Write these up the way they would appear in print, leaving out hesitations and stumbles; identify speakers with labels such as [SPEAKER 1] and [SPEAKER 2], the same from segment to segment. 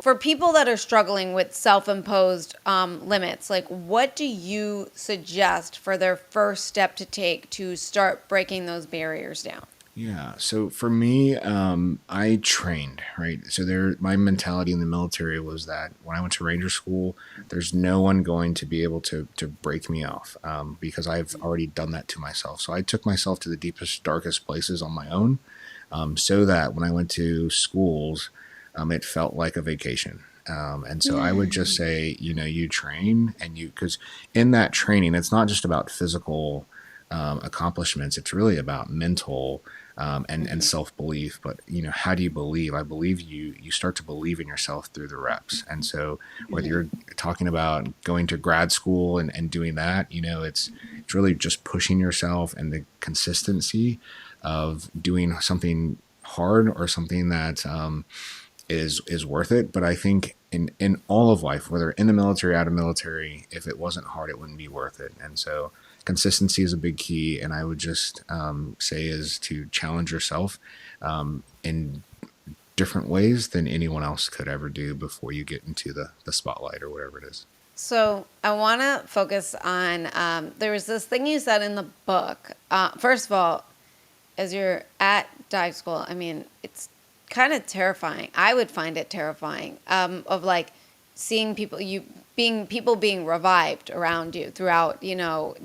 [SPEAKER 1] for people that are struggling with self-imposed limits, like what do you suggest for their first step to take to start breaking those barriers down?
[SPEAKER 2] Yeah. So for me, I trained, right? So my mentality in the military was that when I went to Ranger School, there's no one going to be able to break me off, because I've already done that to myself. So I took myself to the deepest, darkest places on my own, so that when I went to schools, it felt like a vacation. And so I would just say, you train because in that training, it's not just about physical accomplishments. It's really about mental and self-belief. But, how do you believe? I believe you start to believe in yourself through the reps. And so whether you're talking about going to grad school and doing that, it's really just pushing yourself and the consistency of doing something hard or something that is worth it. But I think in all of life, whether in the military, out of military, if it wasn't hard, it wouldn't be worth it. And so consistency is a big key. And I would just say is to challenge yourself in different ways than anyone else could ever do before you get into the spotlight or whatever it is.
[SPEAKER 1] So I want to focus on, there was this thing you said in the book. First of all, as you're at dive school, I mean, it's kind of terrifying. I would find it terrifying, of like seeing people being revived around you throughout,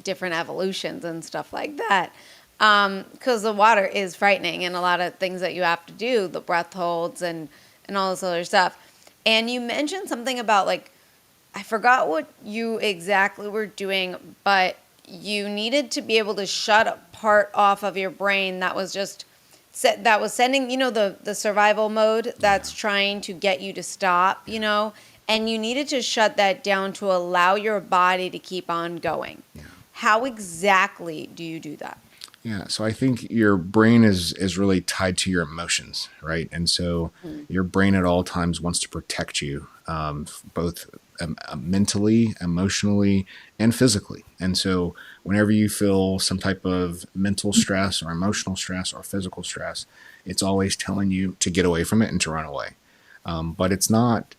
[SPEAKER 1] different evolutions and stuff like that. Because the water is frightening, and a lot of things that you have to do, the breath holds and all this other stuff. And you mentioned something about, like, I forgot what you exactly were doing, but you needed to be able to shut a part off of your brain that was just that was sending, the survival mode that's trying to get you to stop, and you needed to shut that down to allow your body to keep on going. Yeah. How exactly do you do that?
[SPEAKER 2] Yeah, so I think your brain is really tied to your emotions, right? And so your brain at all times wants to protect you, both mentally, emotionally, and physically. And so whenever you feel some type of mental stress or emotional stress or physical stress, it's always telling you to get away from it and to run away. But it's not,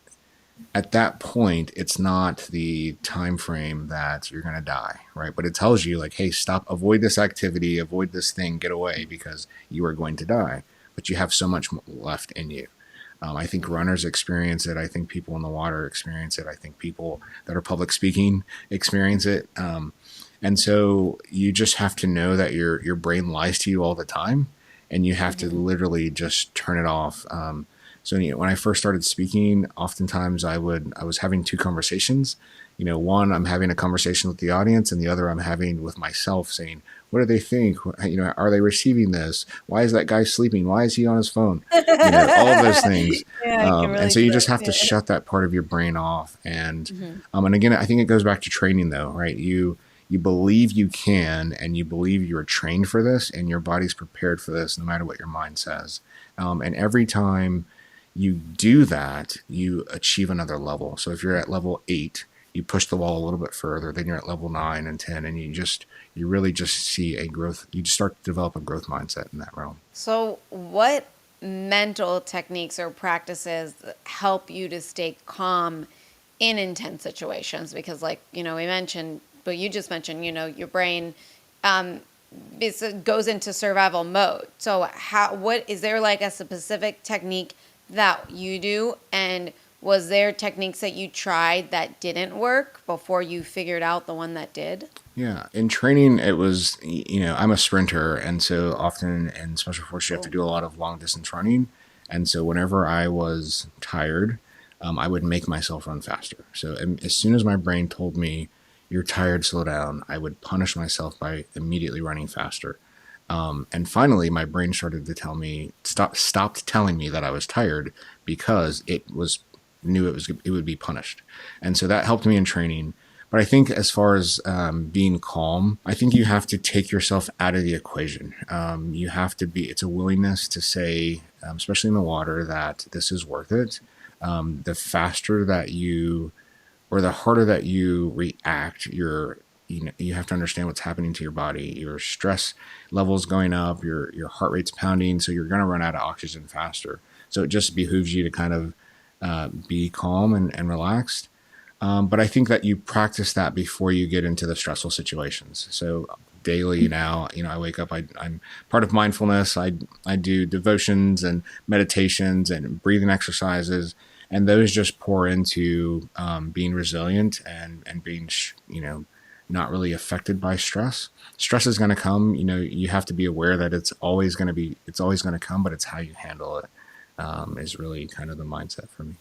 [SPEAKER 2] at that point, it's not the time frame that you're going to die, right? But it tells you, like, hey, stop, avoid this activity, avoid this thing, get away, because you are going to die. But you have so much left in you. I think runners experience it. I think people in the water experience it. I think people that are public speaking experience it. And so you just have to know that your brain lies to you all the time, and you have to literally just turn it off. So when I first started speaking, oftentimes I was having two conversations. One, I'm having a conversation with the audience, and the other I'm having with myself, saying, what do they think? Are they receiving this? Why is that guy sleeping? Why is he on his phone? All of those things. Really, and so you just have to shut that part of your brain off. And and again, I think it goes back to training, though, right? You believe you can, and you believe you're trained for this, and your body's prepared for this, no matter what your mind says. And every time you do that, you achieve another level. So if you're at level 8, you push the wall a little bit further, then you're at level 9 and 10, and you really just see a growth. You just start to develop a growth mindset in that realm.
[SPEAKER 1] So what mental techniques or practices help you to stay calm in intense situations? Because, like, we mentioned, but you just mentioned, your brain goes into survival mode. So what is there, like, a specific technique that you do, and was there techniques that you tried that didn't work before you figured out the one that did?
[SPEAKER 2] Yeah, in training, it was, I'm a sprinter, and so often in special forces you have to do a lot of long distance running, and so whenever I was tired, I would make myself run faster. So as soon as my brain told me, you're tired, slow down, I would punish myself by immediately running faster. And finally, my brain started to tell me, stopped telling me that I was tired, because it would be punished. And so that helped me in training. But I think as far as being calm, I think you have to take yourself out of the equation. You have to it's a willingness to say, especially in the water, that this is worth it. The faster that or the harder that you react, you have to understand what's happening to your body. Your stress levels going up, your heart rate's pounding, so you're going to run out of oxygen faster. So it just behooves you to kind of be calm and relaxed. But I think that you practice that before you get into the stressful situations. So daily now, I wake up, I'm part of mindfulness. I do devotions and meditations and breathing exercises, and those just pour into being resilient and being, not really affected by stress. Stress is going to come. You have to be aware that it's always going to come, but it's how you handle it is really kind of the mindset for me.